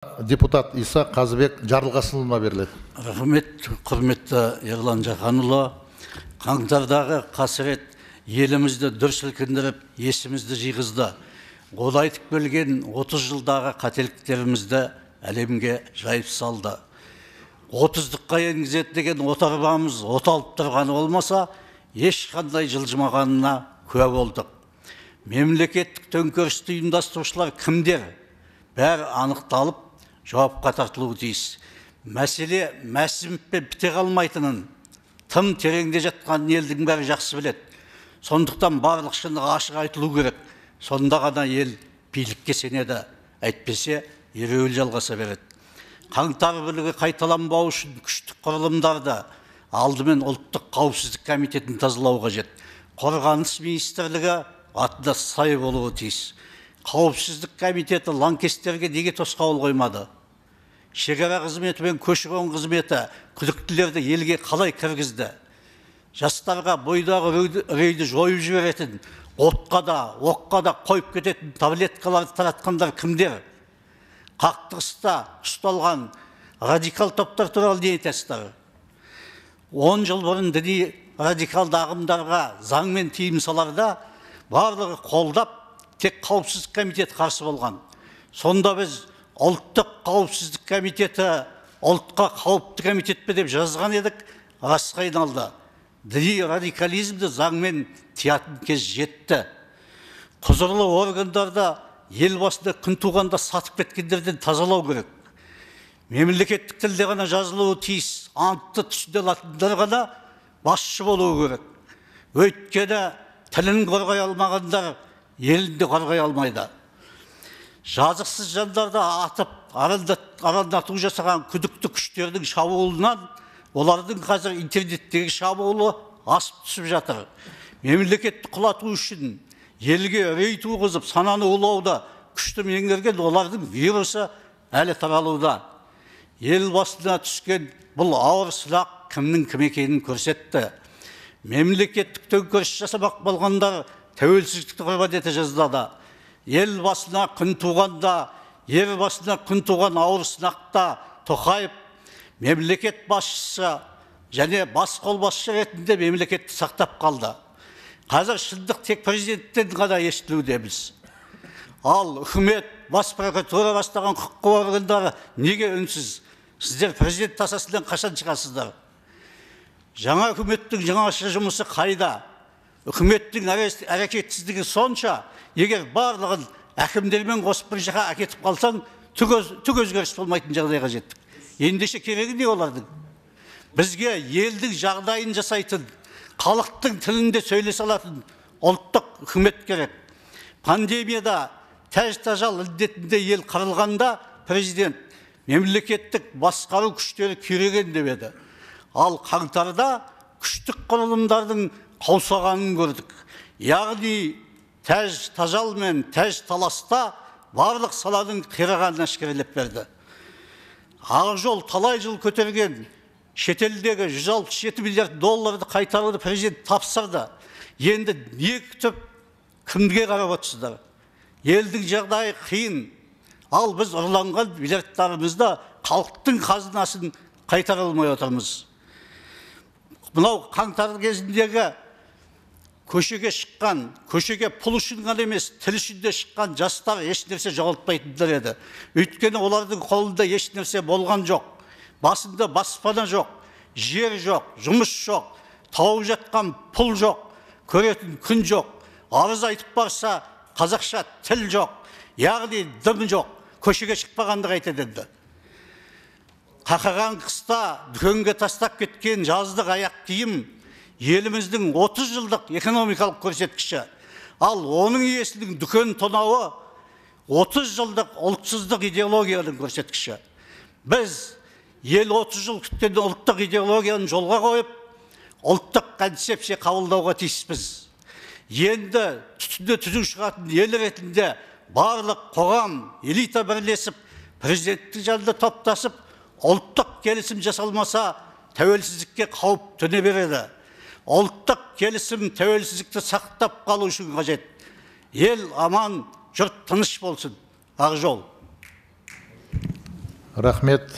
Депутат Иса Қазыбек Жарылғасынұлына беріледі. Рахмет, құрметті Ерлан Жақанұлы. Қаңтардағы қасірет елімізді дүр сілкіндіріп, есімізді жиғызды. Ол айтып келген 30 жылдағы қателіктерімізді әлемге жайып салды. 30-қа енгізеді деген отарбамыз оталып тұрғаны болмаса, ешқандай жылжымағанына куә болдық. Мемлекеттік төңкерісті ұйымдастырушылар кімдер? Бәрі анықталып, жауапқа тартылуы тиіс. Мәселе мәсіміппен біте қалмайтынын, тым тереңде жатқан елдің бәрі жақсы біледі. Сондықтан барлық шындық ашық айтылу керек. Сонда ғана ел билікке сенеді. Әйтпесе, ереуіл жалғаса береді. Қаңтар бүлігі қайталанбау үшін күштік құрылымдарды алдымен ұлттық қауіпсіздік комитетін тазалау қажет. Қорғаныс министрлігі атына сай болуы тиіс. Қауіпсіздік комитеті лаңкестерге неге тосқауыл қоймады? Шекара қызметі мен көші-қон қызметі күдіктілерді елге қалай кіргізді? Жастарға бойдағы үрейді жойып жіберетін, отқа да, оққа да қойып кететін таблеткаларды таратқандар кімдер? Қақтығыста ұсталған радикал топтар туралы не айтасыздар? 10 жыл бұрын діни радикалды ағымдарға заңмен тыйым саларда барлығы қолдап, тек қауіпсіздік комитеті қарсы болған. Сонда біз ұлттық қауіпсіздік комитеті ұлтқа қауіпті комитет пе деп жазған едік, расқа айналды. Діни радикализмді заңмен тиятын кез жетті. Құзырлы органдарда елбасында күн туғанда сатып кеткендерден тазалау керек. Мемлекеттік тілде ғана жазылуы тиіс, антты түсінде алатындар ғана басшы болуы керек. Өйткені тілін қорғай алмағандар елінде қорғай алмайды. Жазықсыз жандарды атып, арандату жасаған күдікті күштердің шабуылынан олардың қазір интернеттегі шабуылы асып түсіп жатыр. Мемлекетті құлату үшін елге үрей туғызып, сананы улауда күшті меңгерген олардың вирусы әлі таралуда. Ел басына түскен бұл ауыр сұрақ кімнің кім екенін көрсетті. Мемлекеттік төңкеріс жасамақ болғандар тәуелсіздікті құрбан ете жаздады. Ел басына күн туғанда, ер басына күн туған ауыр сынақта Тоқаев мемлекет басшысы және бас қолбасшы ретінде мемлекетті сақтап қалды. Қазір шындық тек президенттен ғана естілудеміз. Ал үкімет, бас прокуратура бастаған құқық органдары неге үнсіз? Сіздер президент тасасынан қашан шығасыздар? Жаңа үкіметтің жаңаша жұмысы қайда? Үкіметтің әрекетсіздігі сонша, егер барлығын әкімдермен қосып бір жаққа әкетіп қалсаң, түк өзгеріс болмайтын жағдайға жеттік. Ендеше керегі не олардың? Бізге елдің жағдайын жасайтын, халықтың тілінде сөйлесе алатын ұлттық үкімет керек. Пандемияда тәж-тажал індетінде ел қырылғанда президент мемлекеттік басқару күштері күйреген деп еді. Ал қаңтарда күштік құрылымдардың қаусағанын көрдік. Яғни тәж-тажал мен тәж-таласта барлық саланың қирағанын әшкерелеп берді. Ақжол талай жыл көтерген шетелдегі 167 миллиард долларды қайтаруды президент тапсырды. Енді не күтіп, кімге қарап отырсыздар? Елдің жағдайы қиын. Ал біз ұрланған миллиардтарымызды халықтың қазынасын қайтара алмай отырмыз. Мынау қаңтар кезіндегі көшеге шыққан, көшеге пұл үшін ғана емес, тіл үшін де шыққан жастар ешнәрсе жоғалтпайтындар еді. Өйткені олардың қолында ешнәрсе болған жоқ. Басында баспана жоқ, жер жоқ, жұмыс жоқ, тауып жатқан пұл жоқ, көретін күн жоқ. Арыз айтып барса, қазақша тіл жоқ, яғни дым жоқ, көшеге шықпағанды қайтеді. Қақаған қыста дүкенге тастап кеткен жаздық аяқ киім еліміздің 30 жылдық экономикалық көрсеткіші. Ал оның иесінің дүкен тонауы 30 жылдық ұлтсыздық идеологияның көрсеткіші. Біз ел 30 жыл күткен ұлттық идеологияны жолға қойып, ұлттық концепция қабылдауға тиіспіз. Енді түтінді түзу шығатын ел ретінде барлық қоғам, элита бірлесіп, президенттің жанында топтасып, ұлттық келісім жасалмаса, тәуелсіздікке қауіп төне береді. Ұлттық келісім тәуелсіздікті сақтап қалу үшін қажет. Ел аман, жұрт тыныш болсын. Ақжол. Рахмет.